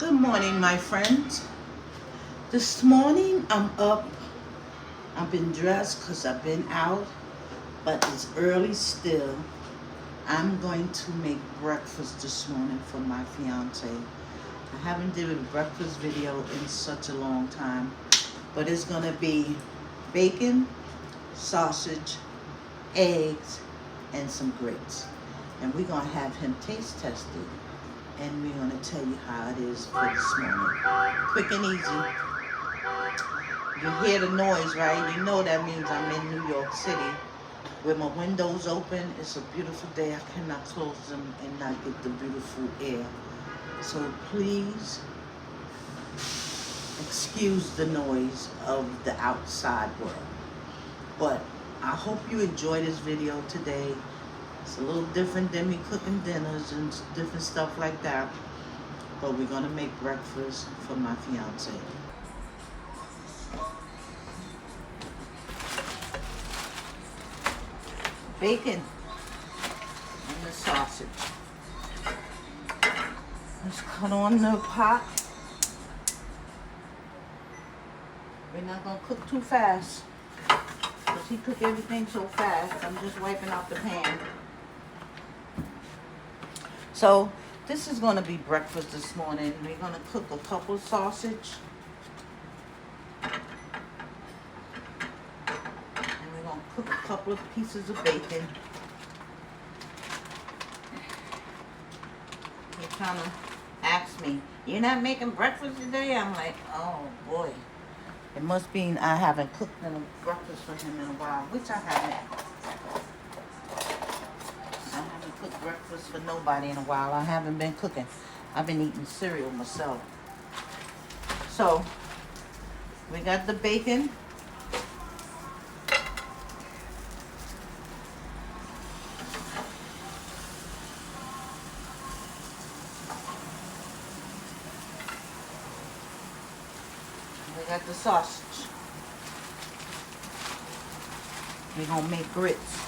Good morning, my friends. This morning I'm up. I've been dressed because I've been out, but it's early still. I'm going to make breakfast this morning for my fiance. I haven't did a breakfast video in such a long time, but it's going to be bacon, sausage, eggs, and some grits. And we're going to have him taste test it. And we're going to tell you how it is for this morning. Quick and easy. You hear the noise, right? You know that means I'm in New York City with my windows open. It's a beautiful day. I cannot close them and not get the beautiful air. So please excuse the noise of the outside world. But I hope you enjoy this video today. It's a little different than me cooking dinners and different stuff like that. But we're going to make breakfast for my fiance. Bacon and the sausage. Let's cut on the pot. We're not going to cook too fast, because he cook everything so fast. I'm just wiping out the pan. So this is going to be breakfast this morning. We're going to cook a couple of sausage. And we're going to cook a couple of pieces of bacon. He kind of asked me, "You're not making breakfast today?" I'm like, oh boy. It must be I haven't cooked breakfast for him in a while, which I haven't. I haven't cooked breakfast for nobody in a while. I haven't been cooking. I've been eating cereal myself. So, we got the bacon. We got the sausage. We're going to make grits.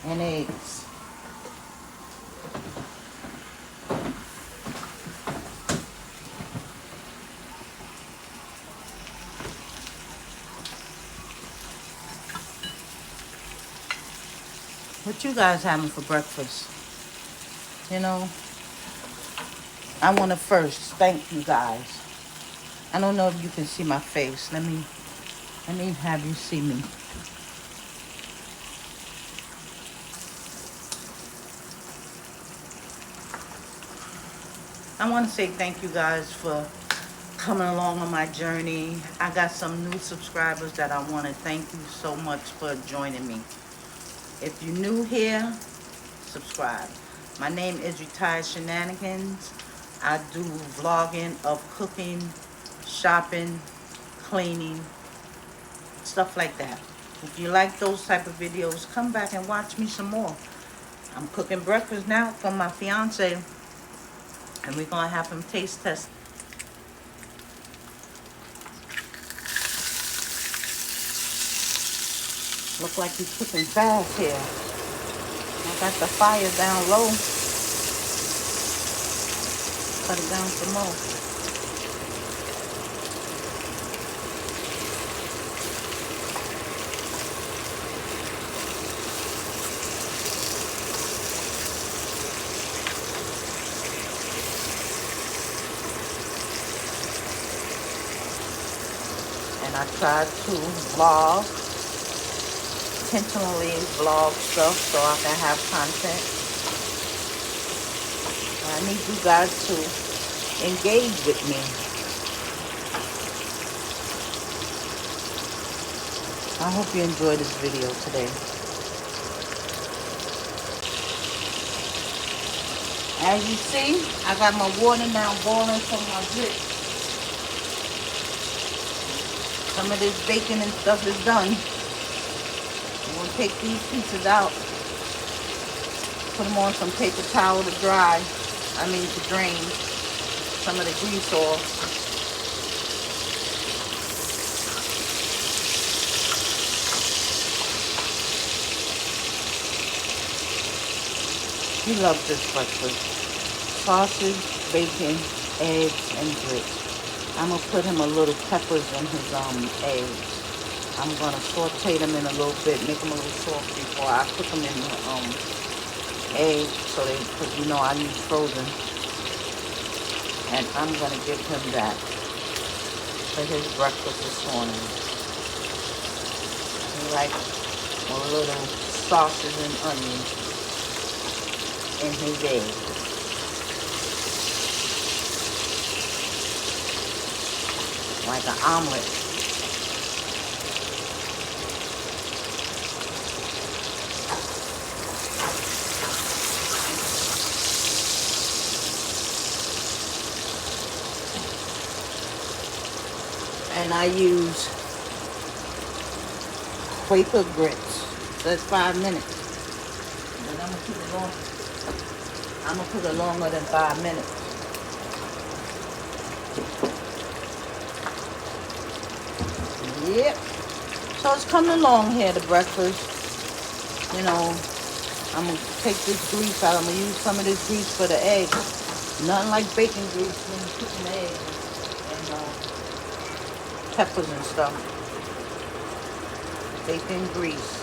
And eggs. What you guys having for breakfast? You know, I want to first thank you guys. I don't know if you can see my face. Let me have you see me. I want to say thank you guys for coming along on my journey. I got some new subscribers that I want to thank you so much for joining me. If you're new here, subscribe. My name is Retired Shenanigans. I do vlogging of cooking, shopping, cleaning, stuff like that. If you like those type of videos, come back and watch me some more. I'm cooking breakfast now for my fiance, and we're going to have him taste test. Look like he's cooking fast here. I got the fire down low. Cut it down some more. And I tried to vlog, intentionally vlog stuff so I can have content. I need you guys to engage with me. I hope you enjoy this video today. As you see, I got my water now boiling from my grits. Some of this bacon and stuff is done. I'm going to take these pieces out. Put them on some paper towel to dry. To drain some of the grease off. He loves this breakfast. Sausage, bacon, eggs, and grits. I'm going to put him a little peppers in his eggs. I'm going to saute them in a little bit, make them a little soft before I put them in the eggs, so they, because you know I use frozen. And I'm going to give him that for his breakfast this morning. He likes a little sausage and onion in his eggs. Like an omelet. And I use Quaker grits. That's 5 minutes. But I'm gonna put it longer than 5 minutes. Yep. So it's coming along here, the breakfast. You know, I'm going to take this grease out. I'm going to use some of this grease for the eggs. Nothing like bacon grease when you put an egg and peppers and stuff. Bacon grease.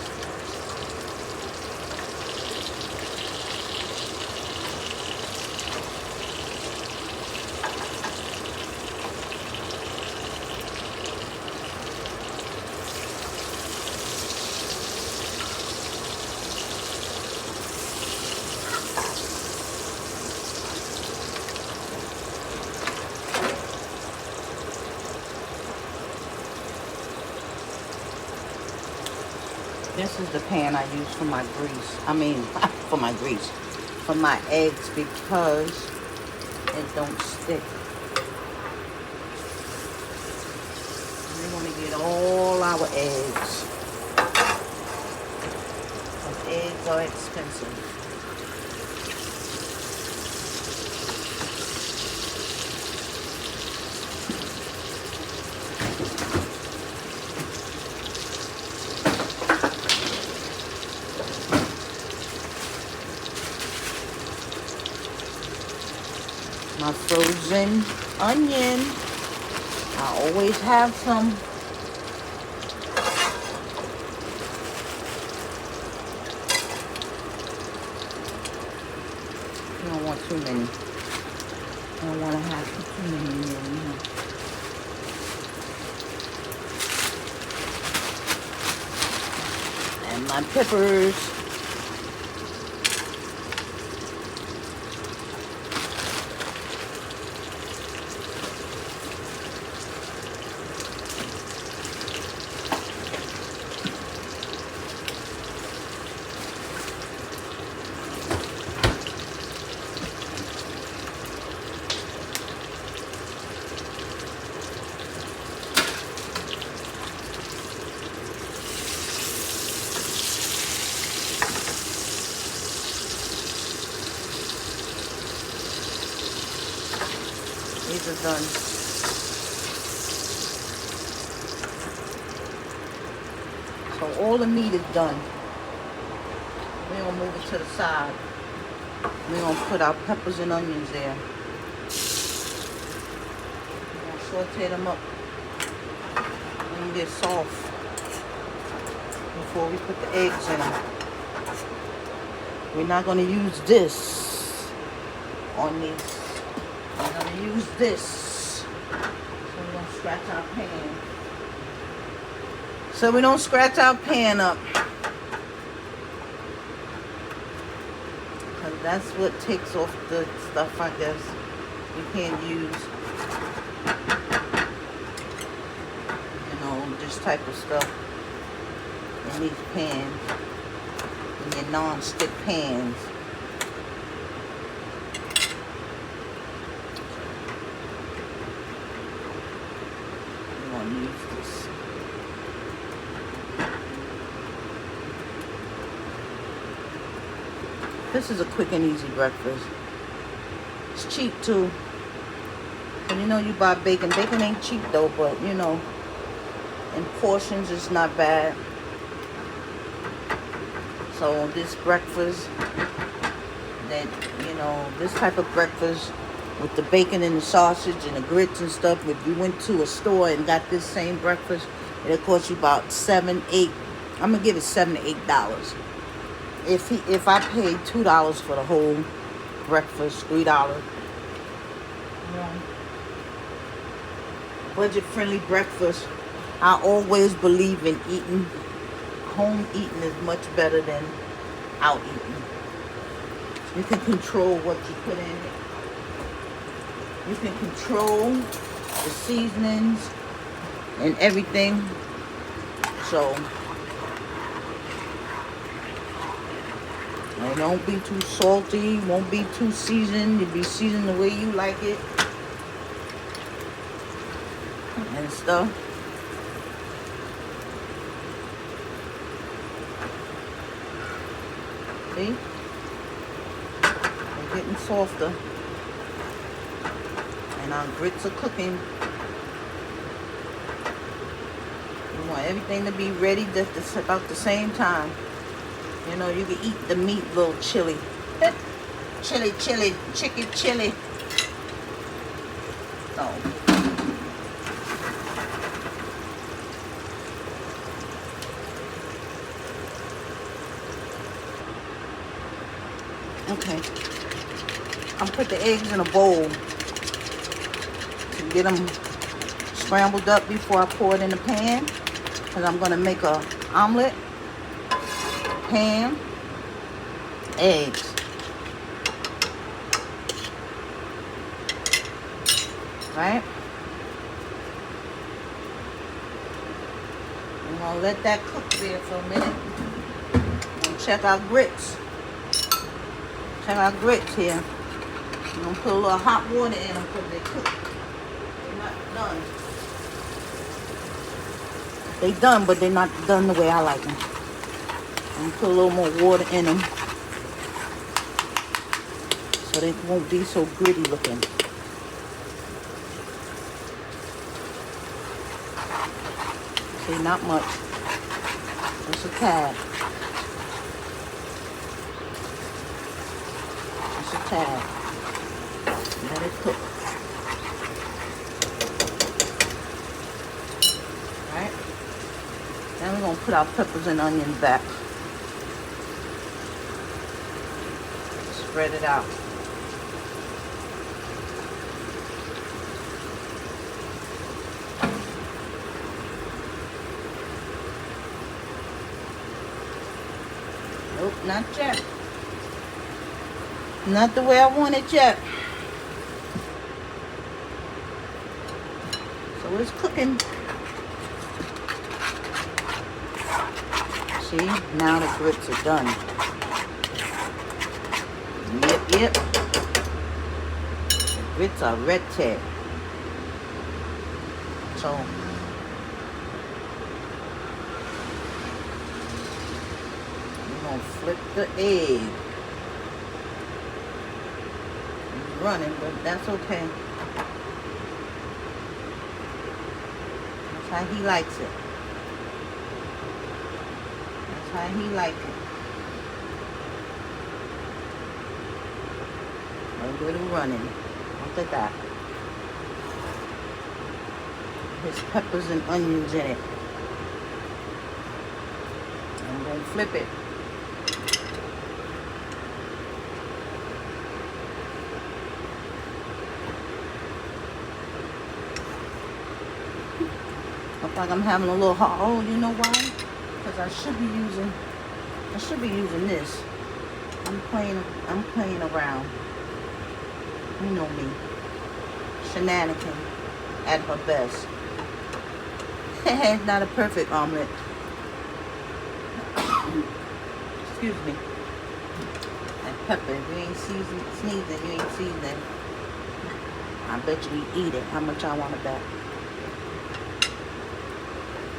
This is the pan I use for my grease. For my eggs, because it don't stick. We're going to get all our eggs. Because eggs are expensive. My frozen onion. I always have some. You don't want too many. I don't want to have too many in there, you know. And my peppers. These are done. So all the meat is done. We're going to move it to the side. We're going to put our peppers and onions there. We're going to saute them up. Let them get soft before we put the eggs in them. We're not going to use this on these. We're going to use this. So we don't scratch our pan. So we don't scratch our pan up. Because that's what takes off the stuff, I guess. You can't use, you know, this type of stuff in these pans. In your non-stick pans. Use this. This is a quick and easy breakfast. It's cheap too. And you know, you buy bacon. Bacon ain't cheap though, but you know, in portions it's not bad. So this breakfast, that, you know, this type of breakfast with the bacon and the sausage and the grits and stuff, if you went to a store and got this same breakfast, it'll cost you about $7, $8. I'm gonna give it $7 to $8. If I paid $2 for the whole breakfast, $3. Budget friendly breakfast. I always believe in eating. Home eating is much better than out eating. You can control what you put in it. You can control the seasonings and everything. So it won't be too salty, won't be too seasoned. It'll be seasoned the way you like it and stuff. See? They're getting softer. And our grits are cooking. We want everything to be ready just about the same time. You know, you can eat the meat a little chili. Chili, chicken chili. So. Okay. I'm put the eggs in a bowl to get them scrambled up before I pour it in the pan. Because I'm going to make a omelet. Ham, eggs. Right? I'm going to let that cook there for a minute. And check our grits. Check our grits here. I'm going to put a little hot water in them because they cook. They're not done. They done, but they're not done the way I like them. I'm going to put a little more water in them so they won't be so gritty looking. See, not much. Just a tad. Just a tad. Let it cook. Alright. Then we're going to put our peppers and onions back. Spread it out. Nope, not yet. Not the way I want it yet. So it's cooking. See, now the grits are done. Yep. The grits are ready. So we're gonna flip the egg. It's running, but that's okay. That's how he likes it. That's how he likes it. A little running. Look at that. There's peppers and onions in it. I'm going to flip it. Looks like I'm having a little hard. Oh, you know why? Because I should be using this. I'm playing around. You know me. Shenanigan at her best. It's not a perfect omelet. Excuse me. That pepper, if you ain't sneezing, you ain't seasoning. I bet you eat it. How much I want to bet?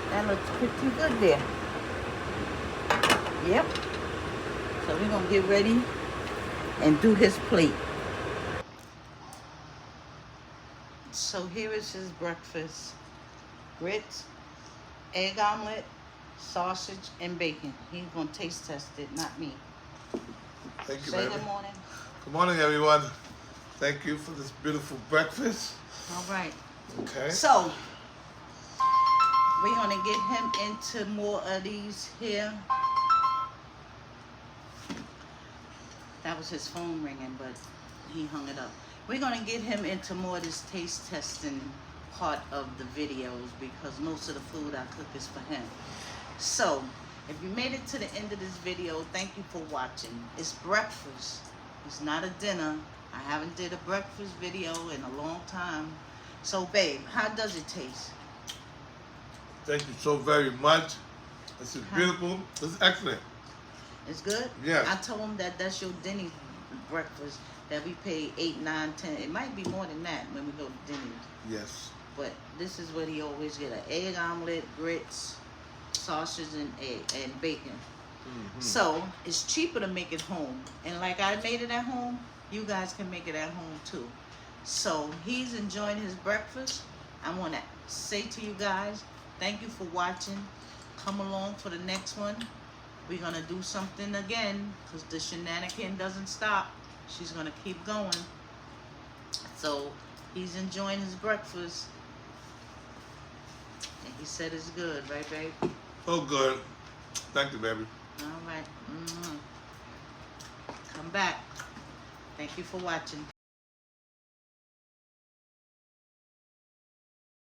That looks pretty good there. Yep. So we're going to get ready and do his plate. So here is his breakfast. Grits, egg omelet, sausage, and bacon. He's going to taste test it, not me. Thank you, Say baby. good morning. Good morning, everyone. Thank you for this beautiful breakfast. All right. Okay. So, we're going to get him into more of these here. That was his phone ringing, but he hung it up. We're going to get him into more of this taste testing part of the videos because most of the food I cook is for him. So, if you made it to the end of this video, thank you for watching. It's breakfast. It's not a dinner. I haven't did a breakfast video in a long time. So, babe, how does it taste? Thank you so very much. This is beautiful. This is excellent. It's good? Yes. I told him that that's your Denny's breakfast that we pay $8, $9, $10. It might be more than that when we go to Denny's. Yes. But this is what he always get: an egg omelet, grits, sausage, and egg and bacon. Mm-hmm. So it's cheaper to make it home. And like I made it at home, you guys can make it at home too. So he's enjoying his breakfast. I want to say to you guys, thank you for watching. Come along for the next one. We're going to do something again because the shenanigan doesn't stop. She's going to keep going. So he's enjoying his breakfast. And he said it's good, right, babe? So good. Thank you, baby. All right. Come back. Thank you for watching.